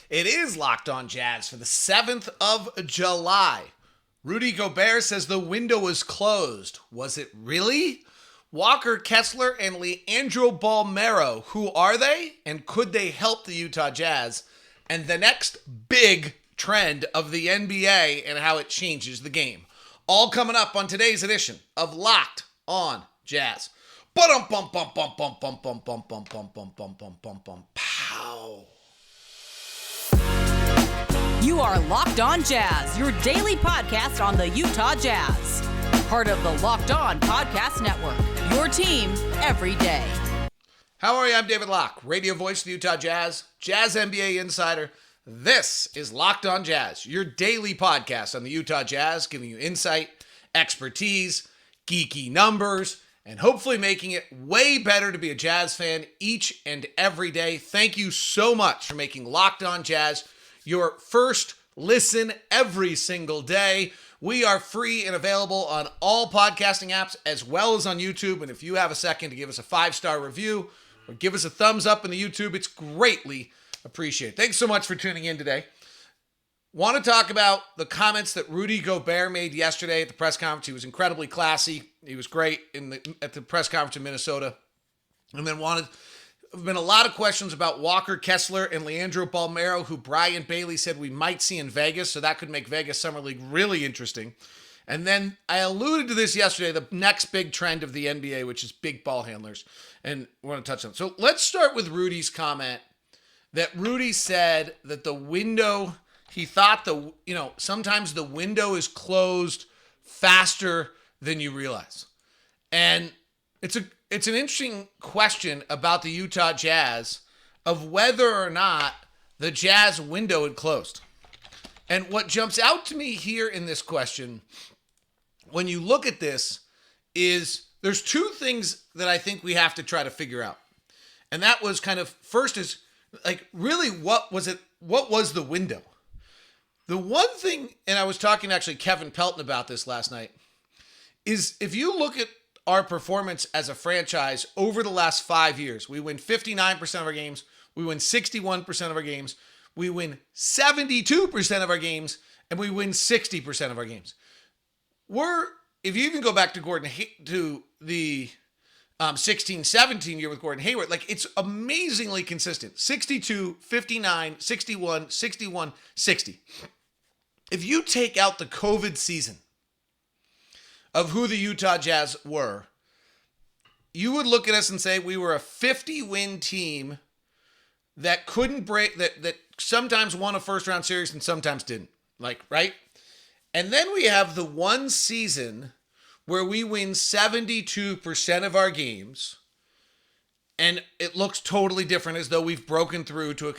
It is Locked On Jazz for the 7th of July. Rudy Gobert says the window was closed. Was it really? Walker Kessler and Leandro Bolmero, who are they? And could they help the Utah Jazz? And the next big trend of the NBA and how it changes the game. All coming up on today's edition of Locked On Jazz. Pow. You are Locked On Jazz, your daily podcast on the Utah Jazz. Part of the Locked On Podcast Network, your team every day. How are you? I'm David Locke, radio voice of the Utah Jazz, Jazz NBA insider. This is Locked On Jazz, your daily podcast on the Utah Jazz, giving you insight, expertise, geeky numbers, and hopefully making it way better to be a Jazz fan each and every day. Thank you so much for making Locked On Jazz your first listen every single day. We are free and available on all podcasting apps as well as on YouTube. And if you have a second to give us a 5-star review or give us a thumbs up in the YouTube, it's greatly appreciated. Thanks so much for tuning in today. Want to talk about the comments that Rudy Gobert made yesterday at the press conference. He was incredibly classy. He was great at the press conference in Minnesota. And then been a lot of questions about Walker Kessler and Leandro Bolmero, who Brian Bailey said we might see in Vegas, so that could make Vegas Summer League really interesting. And then I alluded to this yesterday, the next big trend of the NBA, which is big ball handlers, and we're going to touch on it. So let's start with Rudy's comment that Rudy said that the window, he thought sometimes the window is closed faster than you realize. And it's an interesting question about the Utah Jazz of whether or not the Jazz window had closed. And what jumps out to me here in this question, when you look at this, is there's two things that I think we have to try to figure out. And that was kind of, first is like, really, what was it? What was the window? The one thing, and I was talking to actually Kevin Pelton about this last night, is if you look at our performance as a franchise over the last 5 years, we win 59% of our games, we win 61% of our games, we win 72% of our games, and we win 60% of our games. If you even go back to the 16-17 year with Gordon Hayward, like, it's amazingly consistent. 62, 59, 61, 61, 60. If you take out the COVID season of who the Utah Jazz were, you would look at us and say we were a 50-win team that couldn't break, that sometimes won a first-round series and sometimes didn't. Right? And then we have the one season where we win 72% of our games, and it looks totally different, as though we've broken through to a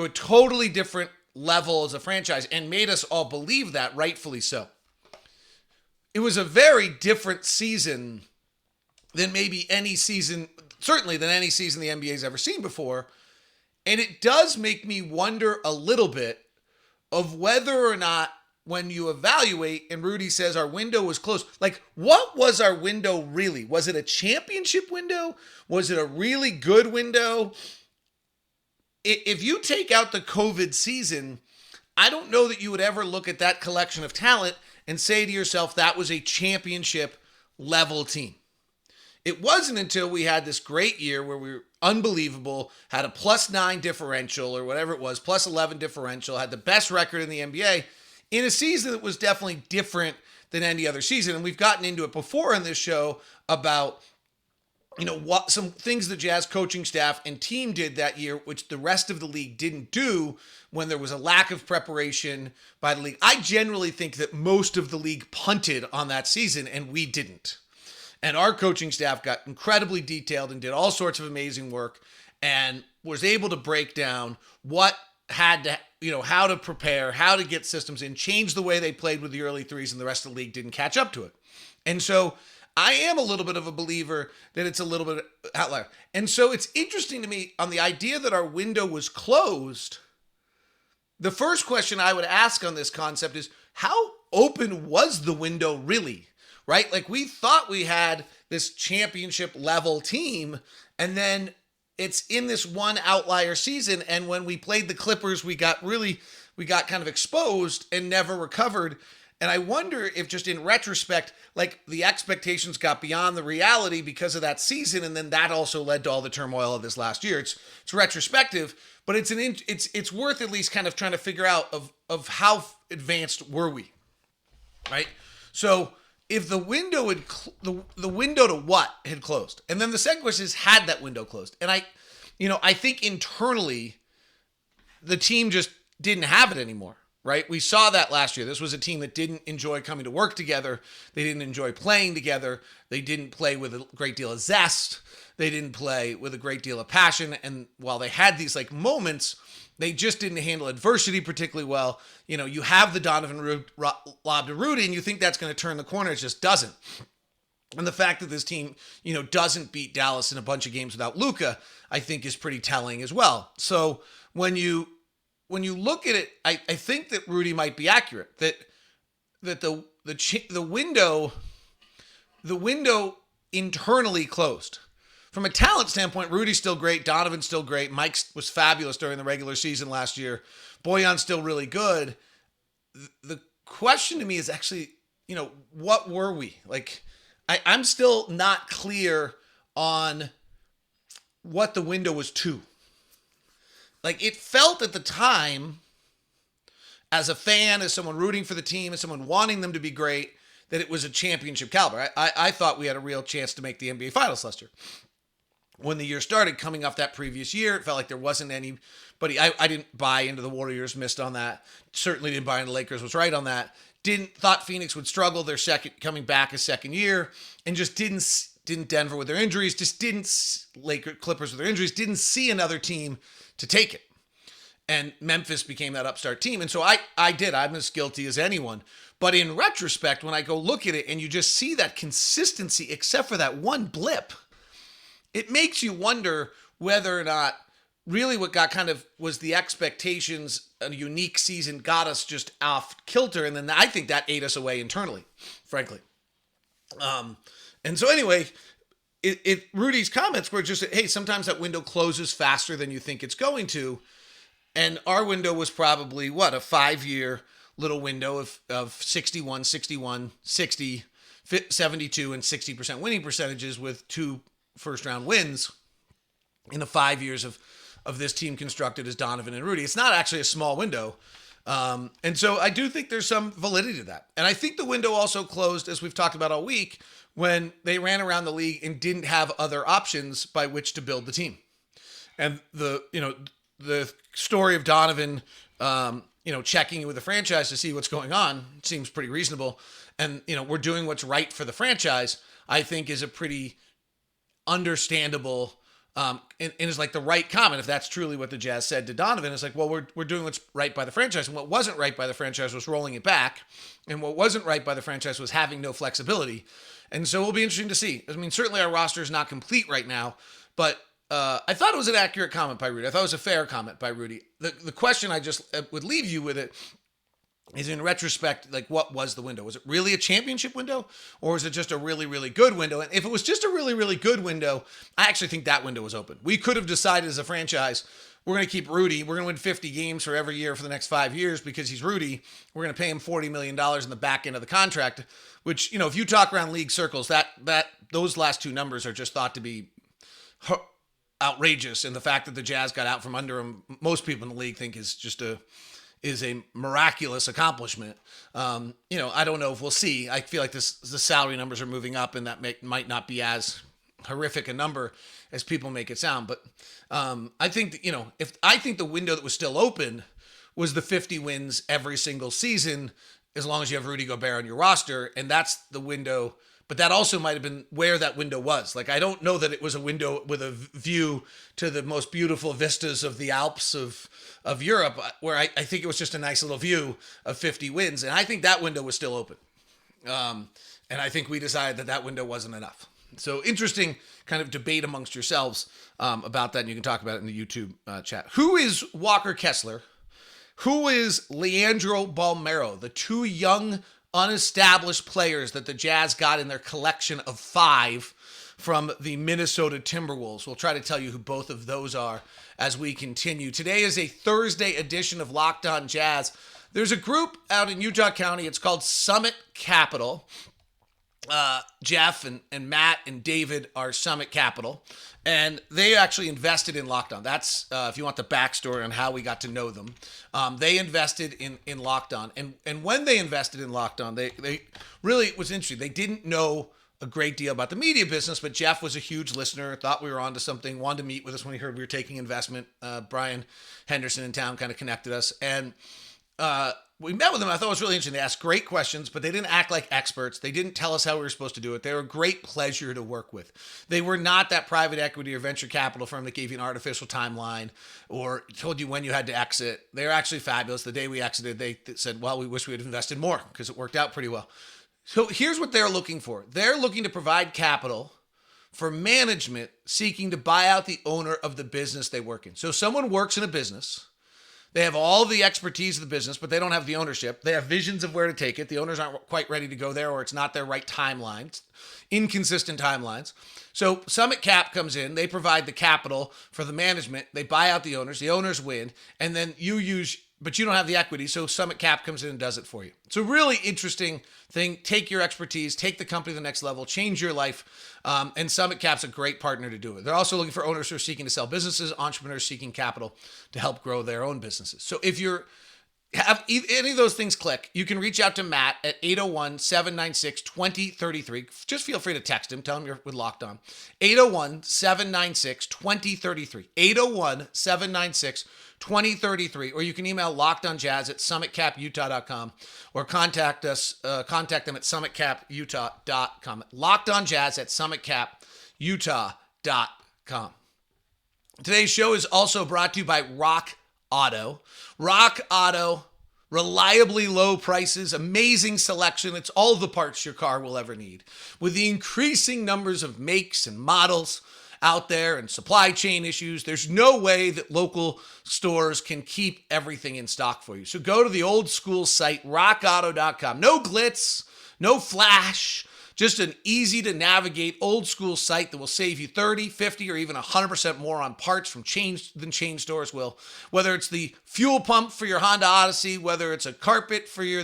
totally different level as a franchise, and made us all believe that, rightfully so. It was a very different season than maybe any season, certainly than any season the NBA's ever seen before. And it does make me wonder a little bit of whether or not, when you evaluate, and Rudy says our window was closed, like, what was our window really? Was it a championship window? Was it a really good window? If you take out the COVID season, I don't know that you would ever look at that collection of talent and say to yourself that was a championship level team. It wasn't until we had this great year where we were unbelievable, had a +9 differential or whatever it was, +11 differential, had the best record in the NBA in a season that was definitely different than any other season. And we've gotten into it before in this show about, what some things the Jazz coaching staff and team did that year, which the rest of the league didn't do when there was a lack of preparation by the league. I generally think that most of the league punted on that season, and we didn't. And our coaching staff got incredibly detailed and did all sorts of amazing work and was able to break down what had to, how to prepare, how to get systems in, change the way they played with the early threes, and the rest of the league didn't catch up to it. And so I am a little bit of a believer that it's a little bit outlier. And so it's interesting to me on the idea that our window was closed. The first question I would ask on this concept is, how open was the window really? Right? Like, we thought we had this championship level team, and then it's in this one outlier season. And when we played the Clippers, we got kind of exposed and never recovered. And I wonder if just in retrospect, like the expectations got beyond the reality because of that season. And then that also led to all the turmoil of this last year. It's retrospective, but it's worth at least kind of trying to figure out of how advanced were we, right? So if the window had the window to what had closed, and then the second question is, had that window closed? And I think internally the team just didn't have it anymore, right? We saw that last year. This was a team that didn't enjoy coming to work together. They didn't enjoy playing together. They didn't play with a great deal of zest. They didn't play with a great deal of passion. And while they had these like moments, they just didn't handle adversity particularly well. You have the Donovan lob to Rudy, and you think that's going to turn the corner. It just doesn't. And the fact that this team, doesn't beat Dallas in a bunch of games without Luka, I think is pretty telling as well. So when you look at it, I think that Rudy might be accurate. That the window internally closed. From a talent standpoint, Rudy's still great. Donovan's still great. Mike was fabulous during the regular season last year. Bojan's still really good. The question to me is actually, what were we? Like, I'm still not clear on what the window was to. Like, it felt at the time, as a fan, as someone rooting for the team, as someone wanting them to be great, that it was a championship caliber. I thought we had a real chance to make the NBA Finals last year. When the year started, coming off that previous year, it felt like there wasn't anybody. I didn't buy into the Warriors, missed on that. Certainly didn't buy into the Lakers, was right on that. Thought Phoenix would struggle their coming back a second year, and just didn't Denver with their injuries, just didn't Clippers with their injuries, didn't see another team to take it. And Memphis became that upstart team. And so I'm as guilty as anyone. But in retrospect, when I go look at it and you just see that consistency, except for that one blip, it makes you wonder whether or not really what got kind of was the expectations, a unique season got us just off kilter. And then I think that ate us away internally, frankly. And so anyway, Rudy's comments were just, hey, sometimes that window closes faster than you think it's going to. And our window was probably, a 5-year little window of 61, 61, 60, 72, and 60% winning percentages with 2 first-round wins in the 5 years of this team constructed as Donovan and Rudy. It's not actually a small window. And so I do think there's some validity to that. And I think the window also closed, as we've talked about all week, when they ran around the league and didn't have other options by which to build the team. And the story of Donovan, checking with the franchise to see what's going on seems pretty reasonable. And, we're doing what's right for the franchise, I think is a pretty understandable, and is like the right comment. If that's truly what the Jazz said to Donovan, it's like, well, we're doing what's right by the franchise. And what wasn't right by the franchise was rolling it back. And what wasn't right by the franchise was having no flexibility. And so it'll be interesting to see. I mean, certainly our roster is not complete right now, but I thought it was an accurate comment by Rudy. I thought it was a fair comment by Rudy. The question I just would leave you with it is, in retrospect, like, what was the window? Was it really a championship window, or was it just a really, really good window? And if it was just a really, really good window, I actually think that window was open. We could have decided as a franchise, we're going to keep Rudy. We're going to win 50 games for every year for the next 5 years because he's Rudy. We're going to pay him $40 million in the back end of the contract, which, if you talk around league circles, that those last 2 numbers are just thought to be outrageous. And the fact that the Jazz got out from under him, most people in the league think is just a miraculous accomplishment. I don't know if we'll see. I feel like the salary numbers are moving up, and that might not be as horrific a number as people make it sound. But I think that, I think the window that was still open was the 50 wins every single season, as long as you have Rudy Gobert on your roster, and that's the window. But that also might have been where that window was. Like, I don't know that it was a window with a view to the most beautiful vistas of the Alps of Europe, where I think it was just a nice little view of 50 wins. And I think that window was still open. And I think we decided that window wasn't enough. So interesting kind of debate amongst yourselves about that. And you can talk about it in the YouTube chat. Who is Walker Kessler? Who is Leandro Bolmero? The 2 young unestablished players that the Jazz got in their collection of 5 from the Minnesota Timberwolves. We'll try to tell you who both of those are as we continue. Today is a Thursday edition of Locked On Jazz. There's a group out in Utah County. It's called Summit Capital. Jeff and Matt and David are Summit Capital, and they actually invested in Locked On. That's if you want the backstory on how we got to know them. They invested in Locked On, and when they invested in Locked On, they really, it was interesting. They didn't know a great deal about the media business, but Jeff was a huge listener, thought we were onto something, wanted to meet with us when he heard we were taking investment. Brian Henderson in town kind of connected us, and we met with them. I thought it was really interesting. They asked great questions, but they didn't act like experts. They didn't tell us how we were supposed to do it. They were a great pleasure to work with. They were not that private equity or venture capital firm that gave you an artificial timeline or told you when you had to exit. They were actually fabulous. The day we exited, they said, well, we wish we had invested more because it worked out pretty well. So here's what they're looking for. They're looking to provide capital for management seeking to buy out the owner of the business they work in. So someone works in a business. They have all the expertise of the business, but they don't have the ownership. They have visions of where to take it. The owners aren't quite ready to go there, or it's not their right timeline. It's inconsistent timelines. So Summit Cap comes in. They provide the capital for the management. They buy out the owners win, and then but you don't have the equity, so Summit Cap comes in and does it for you. It's a really interesting thing. Take your expertise, take the company to the next level, change your life, and Summit Cap's a great partner to do it. They're also looking for owners who are seeking to sell businesses, entrepreneurs seeking capital to help grow their own businesses. So if you have any of those things click, you can reach out to Matt at 801-796-2033. Just feel free to text him. Tell him you're with Locked On. 801-796-2033. 801-796-2033. Or you can email lockedonjazz@summitcaputah.com or contact them at summitcaputah.com. lockedonjazz@summitcaputah.com. Today's show is also brought to you by Rock Auto. Rock Auto, reliably low prices, amazing selection. It's all the parts your car will ever need. With the increasing numbers of makes and models out there and supply chain issues, there's no way that local stores can keep everything in stock for you. So go to the old school site, rockauto.com. No glitz, no flash, just an easy to navigate old school site that will save you 30, 50, or even 100% more on parts than chain stores will. Whether it's the fuel pump for your Honda Odyssey, whether it's a carpet for your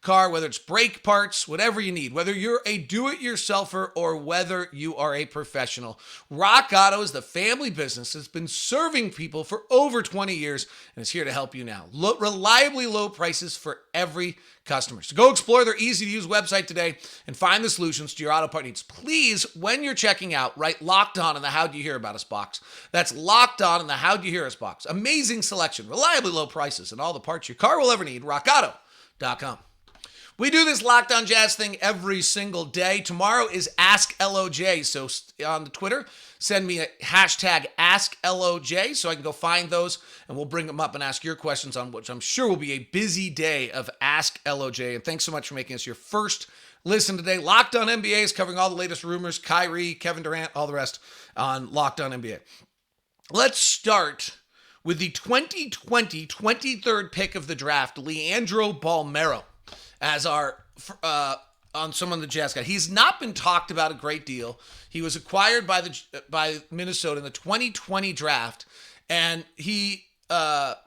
car, whether it's brake parts, whatever you need, whether you're a do-it-yourselfer or whether you are a professional. Rock Auto is the family business that's been serving people for over 20 years and is here to help you now. Reliably low prices for every customer. So go explore their easy-to-use website today and find the solutions to your auto part needs. Please, when you're checking out, write Locked On in the How'd You Hear About Us box. That's Locked On in the How'd You Hear Us box. Amazing selection, reliably low prices, and all the parts your car will ever need. rockauto.com. We do this Locked On Jazz thing every single day. Tomorrow is Ask LOJ. So on the Twitter, send me a hashtag AskLOJ so I can go find those and we'll bring them up and ask your questions on which I'm sure will be a busy day of Ask LOJ. And thanks so much for making us your first listen today. Locked On NBA is covering all the latest rumors. Kyrie, Kevin Durant, all the rest on Locked On NBA. Let's start with the 2020 23rd pick of the draft, Leandro Bolmero, as our on someone the Jazz got. He's not been talked about a great deal. He was acquired by Minnesota in the 2020 draft, and he has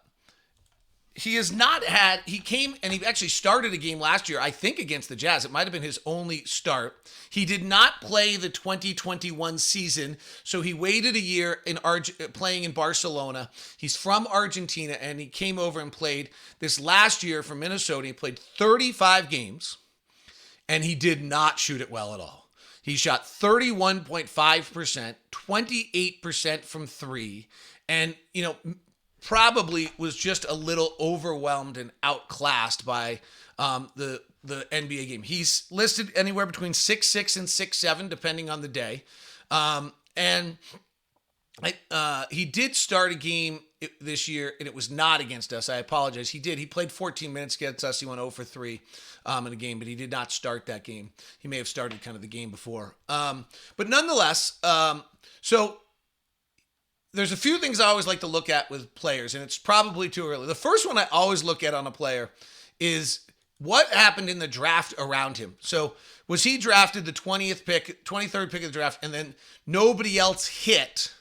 not had. He came and he actually started a game last year, I think, against the Jazz. It might have been his only start. He did not play the 2021 season, so he waited a year playing in Barcelona. He's from Argentina, and he came over and played this last year for Minnesota. He played 35 games, and he did not shoot it well at all. He shot 31.5%, 28% from three, and, probably was just a little overwhelmed and outclassed by the NBA game. He's listed anywhere between 6'6" and 6'7", depending on the day. He did start a game this year, and it was not against us. I apologize. He did. He played 14 minutes against us. He went 0 for 3 in a game, but he did not start that game. He may have started kind of the game before. But nonetheless, so there's a few things I always like to look at with players, and it's probably too early. The first one I always look at on a player is what happened in the draft around him? So was he drafted the 23rd pick of the draft, and then nobody else hit?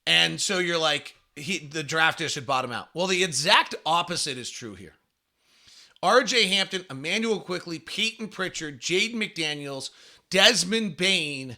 And so you're like, the drafters should bottom out. Well, the exact opposite is true here. R.J. Hampton, Emmanuel Quickley, Peyton Pritchard, Jaden McDaniels, Desmond Bain,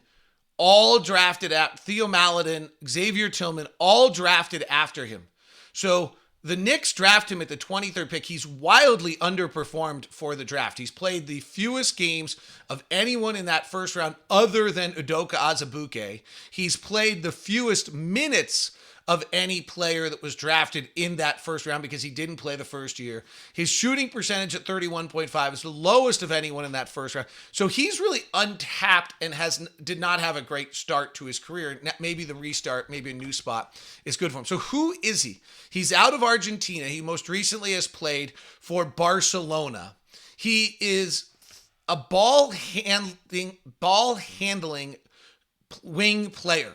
all drafted at Theo Maledon, Xavier Tillman, all drafted after him. So the Knicks draft him at the 23rd pick. He's wildly underperformed for the draft. He's played the fewest games of anyone in that first round other than Udoka Azubuike. He's played the fewest minutes of any player that was drafted in that first round because he didn't play the first year. His shooting percentage at 31.5 is the lowest of anyone in that first round. So he's really untapped and did not have a great start to his career. Maybe the restart, maybe a new spot is good for him. So who is he? He's out of Argentina. He most recently has played for Barcelona. He is a ball handling wing player.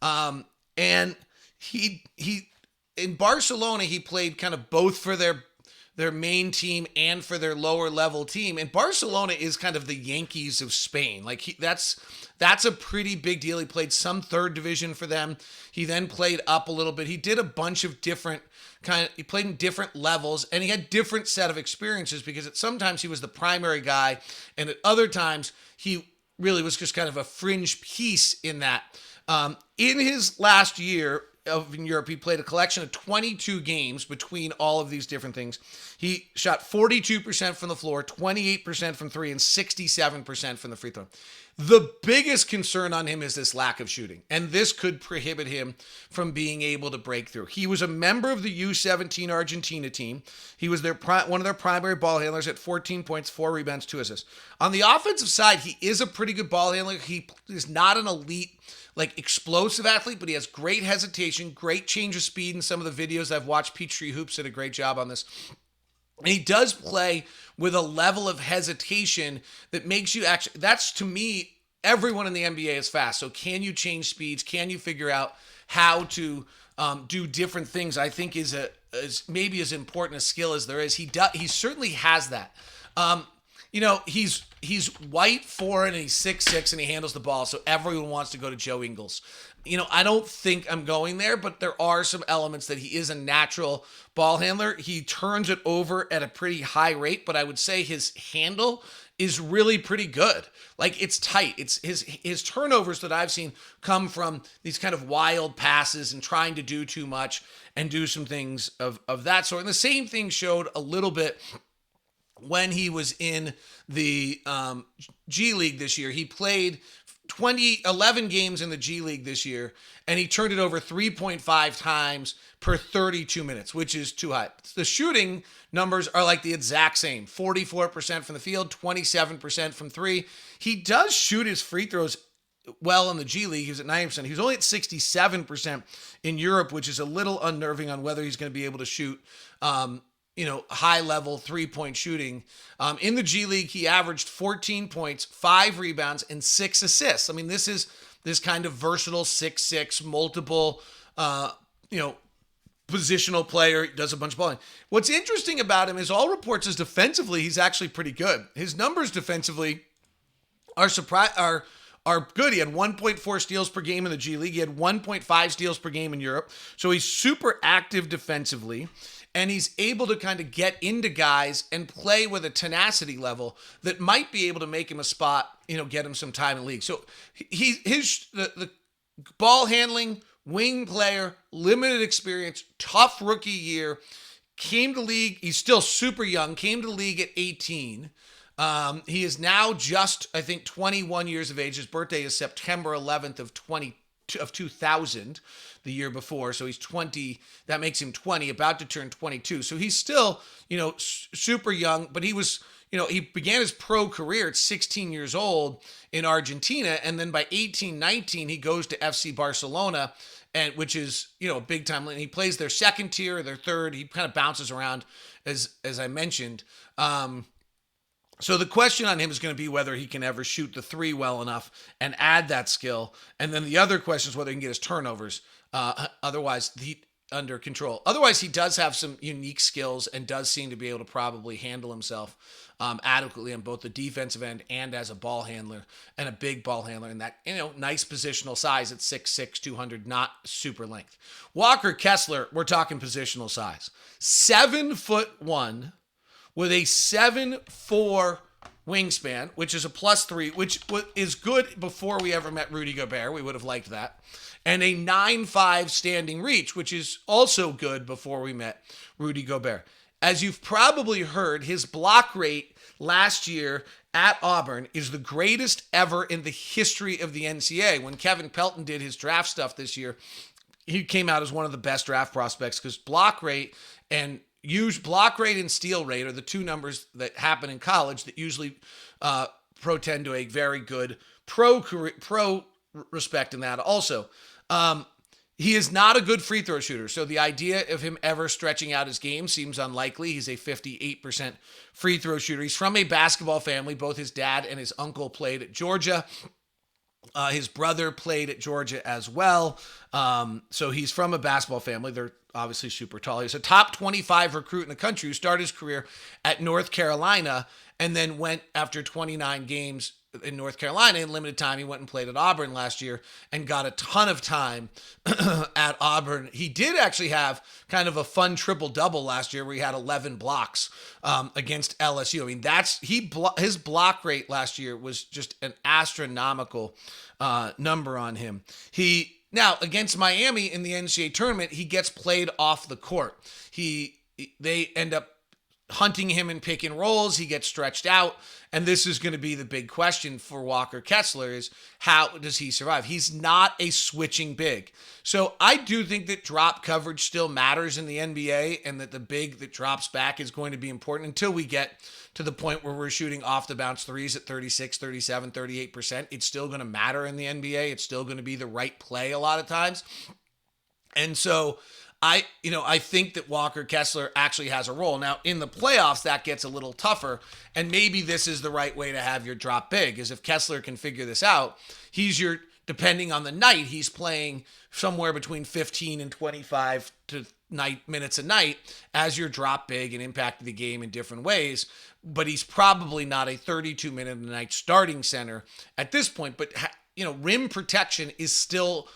And he in Barcelona, he played kind of both for their main team and for their lower level team. And Barcelona is kind of the Yankees of Spain. Like that's a pretty big deal. He played some third division for them. He then played up a little bit. He did a bunch of he played in different levels, and he had different set of experiences because sometimes he was the primary guy, and at other times he really was just kind of a fringe piece in that. In his last year in Europe, he played a collection of 22 games between all of these different things. He shot 42% from the floor, 28% from three, and 67% from the free throw. The biggest concern on him is this lack of shooting, and this could prohibit him from being able to break through. He was a member of the U17 Argentina team. He was one of their primary ball handlers at 14 points, 4 rebounds, 2 assists. On the offensive side, he is a pretty good ball handler. He is not an elite explosive athlete, but he has great hesitation, great change of speed in some of the videos I've watched. Peachtree Hoops did a great job on this. And he does play with a level of hesitation that makes you actually, that's to me, everyone in the NBA is fast. So can you change speeds? Can you figure out how to do different things? I think is maybe as important a skill as there is. He certainly has that. He's white, foreign, and he's 6'6", and he handles the ball, so everyone wants to go to Joe Ingles. I don't think I'm going there, but there are some elements that he is a natural ball handler. He turns it over at a pretty high rate, but I would say his handle is really pretty good. It's tight. It's his turnovers that I've seen come from these kind of wild passes and trying to do too much and do some things of that sort. And the same thing showed a little bit when he was in the G League this year. He played 11 games in the G League this year, and he turned it over 3.5 times per 32 minutes, which is too high. The shooting numbers are like the exact same. 44% from the field, 27% from three. He does shoot his free throws well in the G League. He was at 90%. He was only at 67% in Europe, which is a little unnerving on whether he's going to be able to shoot high-level three-point shooting. In the G League, he averaged 14 points, 5 rebounds, and 6 assists. I mean, this is this kind of versatile 6'6", multiple, positional player. He does a bunch of balling. What's interesting about him is all reports is defensively, he's actually pretty good. His numbers defensively are good. He had 1.4 steals per game in the G League. He had 1.5 steals per game in Europe. So he's super active defensively. And he's able to kind of get into guys and play with a tenacity level that might be able to make him a spot, get him some time in the league. So the ball handling, wing player, limited experience, tough rookie year, came to league. He's still super young, came to league at 18. He is now just, I think, 21 years of age. His birthday is September 11th of 2000, the year before. So he's 20. That makes him 20, about to turn 22. So he's still, super young, but he was, he began his pro career at 16 years old in Argentina. And then by 18, 19, he goes to FC Barcelona, which is, a big time. And he plays their second tier, their third. He kind of bounces around, as I mentioned. So the question on him is going to be whether he can ever shoot the three well enough and add that skill. And then the other question is whether he can get his turnovers. Otherwise, under control. Otherwise, he does have some unique skills and does seem to be able to probably handle himself adequately on both the defensive end and as a ball handler, and a big ball handler in that, nice positional size at 6'6", 200, not super length. Walker Kessler, we're talking positional size. 7'1", with a 7'4" wingspan, which is a +3, which is good before we ever met Rudy Gobert. We would have liked that. And a 9'5" standing reach, which is also good before we met Rudy Gobert. As you've probably heard, his block rate last year at Auburn is the greatest ever in the history of the NCAA. When Kevin Pelton did his draft stuff this year, he came out as one of the best draft prospects because block rate and steal rate are the two numbers that happen in college that usually portend to a very good pro respect in that also. He is not a good free throw shooter, so the idea of him ever stretching out his game seems unlikely. He's a 58% free throw shooter. He's from a basketball family. Both his dad and his uncle played at Georgia. His brother played at Georgia as well. So he's from a basketball family. They're obviously super tall. He's a top 25 recruit in the country who started his career at North Carolina and then went after 29 games in North Carolina in limited time. He went and played at Auburn last year and got a ton of time at Auburn. He did actually have kind of a fun triple-double last year where he had 11 blocks against LSU. I mean, his block rate last year was just an astronomical number on him. Now, against Miami in the NCAA tournament, he gets played off the court. They end up hunting him in pick and rolls. He gets stretched out. And this is going to be the big question for Walker Kessler is how does he survive? He's not a switching big. So I do think that drop coverage still matters in the NBA and that the big that drops back is going to be important until we get to the point where we're shooting off the bounce threes at 36, 37, 38%. It's still going to matter in the NBA. It's still going to be the right play a lot of times. And so I think that Walker Kessler actually has a role. Now, in the playoffs, that gets a little tougher, and maybe this is the right way to have your drop big, is if Kessler can figure this out, depending on the night, he's playing somewhere between 15 and 25 minutes a night as your drop big and impacting the game in different ways, but he's probably not a 32-minute-a-night starting center at this point, but, rim protection is still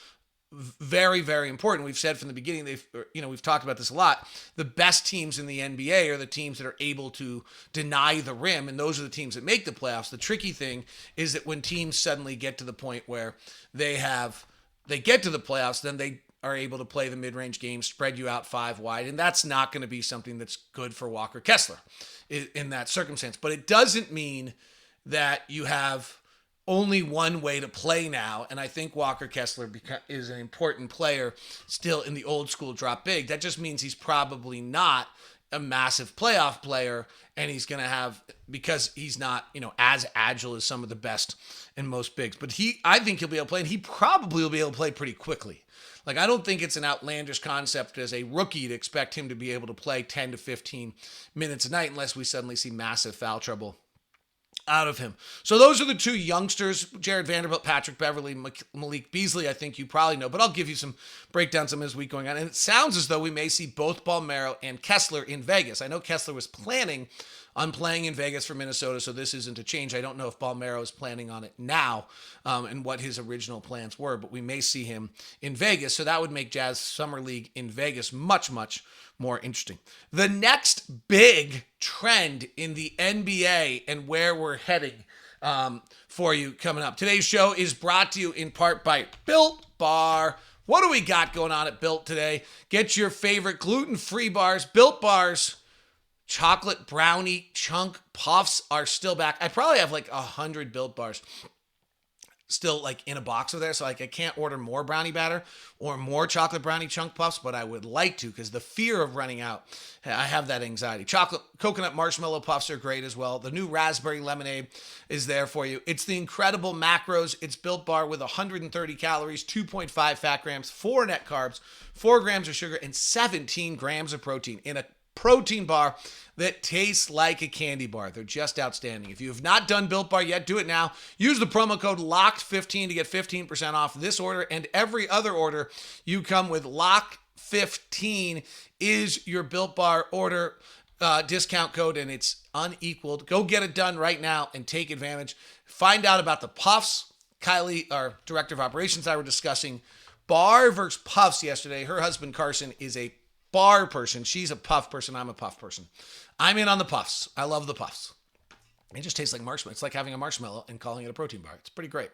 very, very important. We've said from the beginning, we've talked about this a lot. The best teams in the NBA are the teams that are able to deny the rim, and those are the teams that make the playoffs. The tricky thing is that when teams suddenly get to the point where they get to the playoffs, then they are able to play the mid-range game, spread you out 5 wide, and that's not going to be something that's good for Walker Kessler in that circumstance. But it doesn't mean that you have only one way to play now, and I think Walker Kessler is an important player still in the old school drop big. That just means he's probably not a massive playoff player, and he's going to have, because he's not, as agile as some of the best and most bigs. But I think he'll be able to play, and he probably will be able to play pretty quickly. I don't think it's an outlandish concept as a rookie to expect him to be able to play 10 to 15 minutes a night unless we suddenly see massive foul trouble out of him. So those are the two youngsters, Jared Vanderbilt, Patrick Beverly, Malik Beasley, I think you probably know, but I'll give you some breakdowns on this week going on. And it sounds as though we may see both Bolmero and Kessler in Vegas. I know Kessler was planning on playing in Vegas for Minnesota, so this isn't a change. I don't know if Bolmero is planning on it now and what his original plans were, but we may see him in Vegas. So that would make Jazz Summer League in Vegas much, much more interesting. The next big trend in the NBA and where we're heading for you coming up. Today's show is brought to you in part by Built Bar. What do we got going on at Built today? Get your favorite gluten-free bars. Built Bars. Chocolate brownie chunk puffs are still back. I probably have 100 Built Bars still in a box over there. So I can't order more brownie batter or more chocolate brownie chunk puffs, but I would like to because the fear of running out, I have that anxiety. Chocolate coconut marshmallow puffs are great as well. The new raspberry lemonade is there for you. It's the incredible macros. It's Built Bar with 130 calories, 2.5 fat grams, 4 net carbs, 4 grams of sugar, and 17 grams of protein in a protein bar that tastes like a candy bar. They're just outstanding. If you have not done Built Bar yet, do it now. Use the promo code LOCKED15 to get 15% off this order and every other order. You come with LOCK15 is your Built Bar order discount code, and it's unequaled. Go get it done right now and take advantage. Find out about the Puffs. Kylie, our director of operations, and I were discussing bar versus puffs yesterday. Her husband, Carson, is a bar person. She's a puff person. I'm a puff person. I'm in on the puffs. I love the puffs. It just tastes like marshmallow. It's like having a marshmallow and calling it a protein bar. It's pretty great.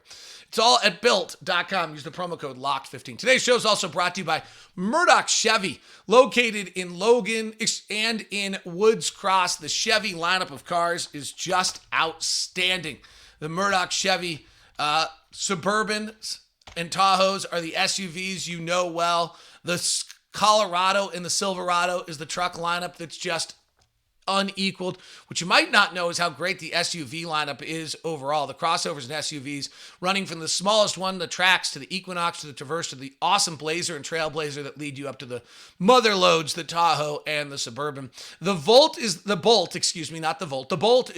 It's all at built.com. Use the promo code LOCKED15. Today's show is also brought to you by Murdoch Chevy, located in Logan and in Woods Cross. The Chevy lineup of cars is just outstanding. The Murdoch Chevy Suburbans and Tahoes are the SUVs you know well. The Colorado and the Silverado is the truck lineup that's just unequaled. What you might not know is how great the SUV lineup is overall. The crossovers and SUVs, running from the smallest one, the Trax, to the Equinox, to the Traverse, to the awesome Blazer and Trailblazer that lead you up to the mother loads, the Tahoe and the Suburban. The Bolt is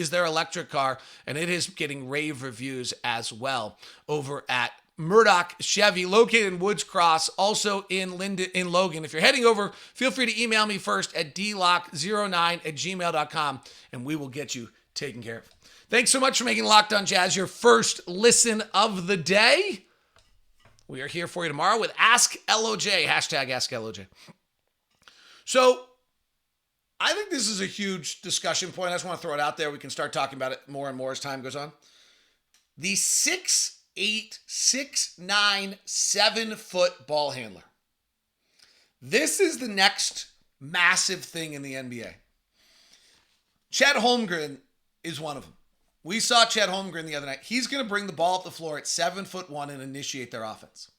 their electric car, and it is getting rave reviews as well over at Murdoch Chevy, located in Woods Cross, also in Logan. If you're heading over, feel free to email me first at dlock09@gmail.com, and we will get you taken care of. Thanks so much for making Locked On Jazz your first listen of the day. We are here for you tomorrow with Ask LOJ, hashtag Ask LOJ. So, I think this is a huge discussion point. I just want to throw it out there. We can start talking about it more and more as time goes on. The 6'8", 6'9", 7-foot ball handler. This is the next massive thing in the NBA. Chet Holmgren is one of them. We saw Chet Holmgren the other night. He's going to bring the ball up the floor at 7'1" and initiate their offense.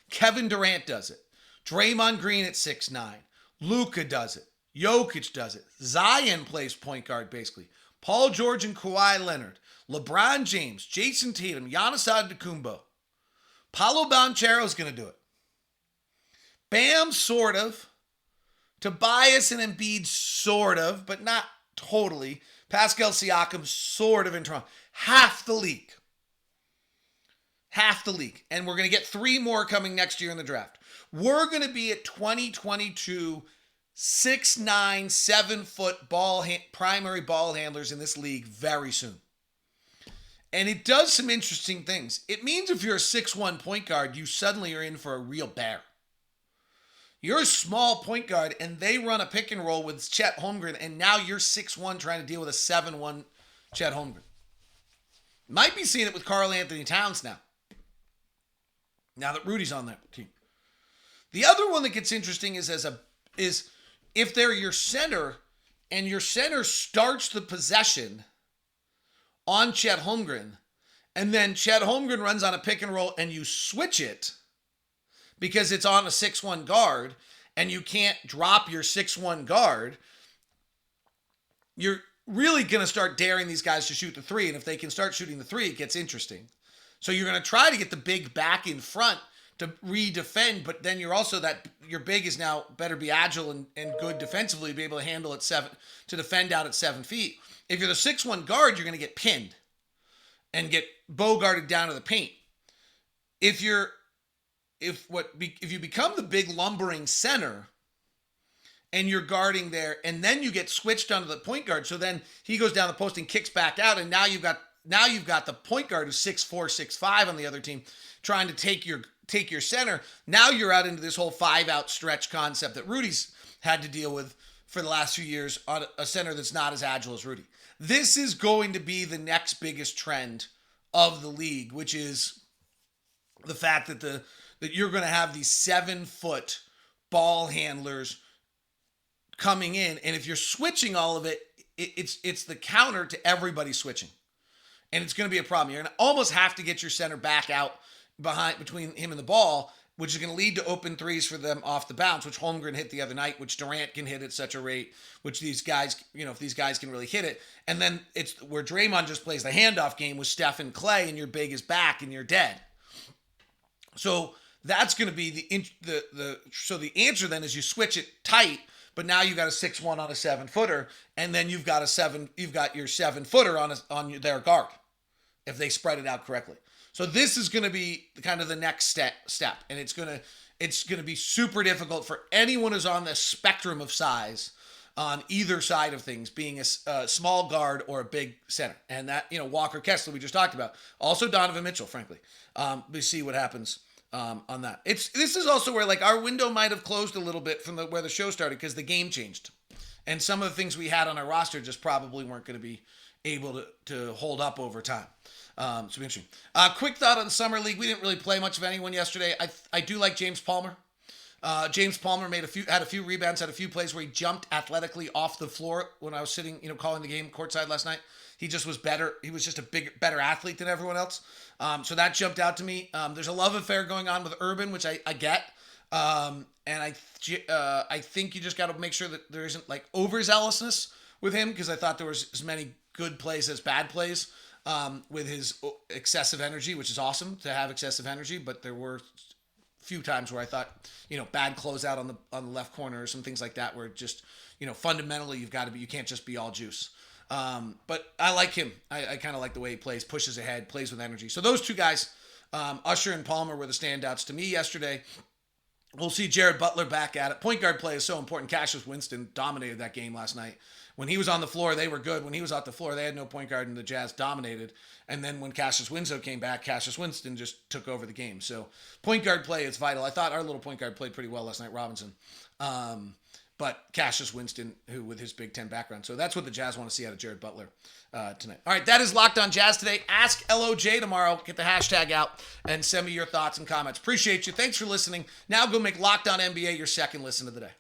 Kevin Durant does it. Draymond Green at 6'9". Luka does it. Jokic does it. Zion plays point guard basically. Paul George and Kawhi Leonard. LeBron James, Jason Tatum, Giannis Antetokounmpo. Paolo Banchero's going to do it. Bam, sort of. Tobias and Embiid, sort of, but not totally. Pascal Siakam, sort of in Toronto. Half the league. Half the league. And we're going to get 3 more coming next year in the draft. We're going to be at 2022 6'9", 7-foot primary ball handlers in this league very soon. And it does some interesting things. It means if you're a 6'1" point guard, you suddenly are in for a real bear. You're a small point guard, and they run a pick and roll with Chet Holmgren, and now you're 6'1" trying to deal with a 7'1" Chet Holmgren. Might be seeing it with Karl Anthony Towns now that Rudy's on that team. The other one that gets interesting is if they're your center, and your center starts the possession on Chet Holmgren, and then Chet Holmgren runs on a pick and roll and you switch it because it's on a 6'1" guard and you can't drop your 6'1" guard, you're really going to start daring these guys to shoot the 3. And if they can start shooting the 3, it gets interesting. So you're going to try to get the big back in front to redefend, but then you're also your big is now better be agile and good defensively to be able to handle it to defend out at 7 feet. If you're the 6'1" guard, you're going to get pinned and get bogarted down to the paint. If you become the big lumbering center and you're guarding there, and then you get switched onto the point guard, so then he goes down the post and kicks back out, and now you've got the point guard who's 6'4", 6'5" on the other team trying to take your center. Now you're out into this whole 5-out stretch concept that Rudy's had to deal with for the last few years on a center that's not as agile as Rudy. This is going to be the next biggest trend of the league, which is the fact that you're going to have these 7-foot ball handlers coming in, and if you're switching all of it, it's the counter to everybody switching, and it's going to be a problem. You're going to almost have to get your center back out between him and the ball, which is going to lead to open threes for them off the bounce, which Holmgren hit the other night, which Durant can hit at such a rate, which these guys, if these guys can really hit it. And then it's where Draymond just plays the handoff game with Steph and Clay, and your big is back and you're dead. So that's going to be the answer then is you switch it tight, but now you've got a 6'1" on a 7-footer, and then you've got your 7-footer on their guard if they spread it out correctly. So this is going to be kind of the next step, and it's going to it's going to be super difficult for anyone who's on the spectrum of size on either side of things, being a small guard or a big center. And that, Walker Kessler, we just talked about. Also Donovan Mitchell, frankly. We see what happens on that. This is also where, like, our window might have closed a little bit from where the show started because the game changed. And some of the things we had on our roster just probably weren't going to be able to hold up over time. So it'll be interesting. Quick thought on Summer League. We didn't really play much of anyone yesterday. I do like James Palmer. James Palmer had a few rebounds, had a few plays where he jumped athletically off the floor when I was sitting, calling the game courtside last night. He just was better. He was just a better athlete than everyone else. So that jumped out to me. There's a love affair going on with Urban, which I get. And I think you just got to make sure that there isn't like overzealousness with him, because I thought there was as many good plays as bad plays with his excessive energy, which is awesome to have excessive energy. But there were few times where I thought, bad closeout on the left corner or some things like that, where just, fundamentally you can't just be all juice. But I like him. I kind of like the way he plays, pushes ahead, plays with energy. So those two guys, Usher and Palmer, were the standouts to me yesterday. We'll see Jared Butler back at it. Point guard play is so important. Cassius Winston dominated that game last night. When he was on the floor, they were good. When he was off the floor, they had no point guard, and the Jazz dominated. And then when Cassius Winston came back, Cassius Winston just took over the game. So point guard play is vital. I thought our little point guard played pretty well last night, Robinson. But Cassius Winston, who with his Big Ten background. So that's what the Jazz want to see out of Jared Butler tonight. All right, that is Locked On Jazz today. Ask LOJ tomorrow. Get the hashtag out and send me your thoughts and comments. Appreciate you. Thanks for listening. Now go make Locked On NBA your second listen of the day.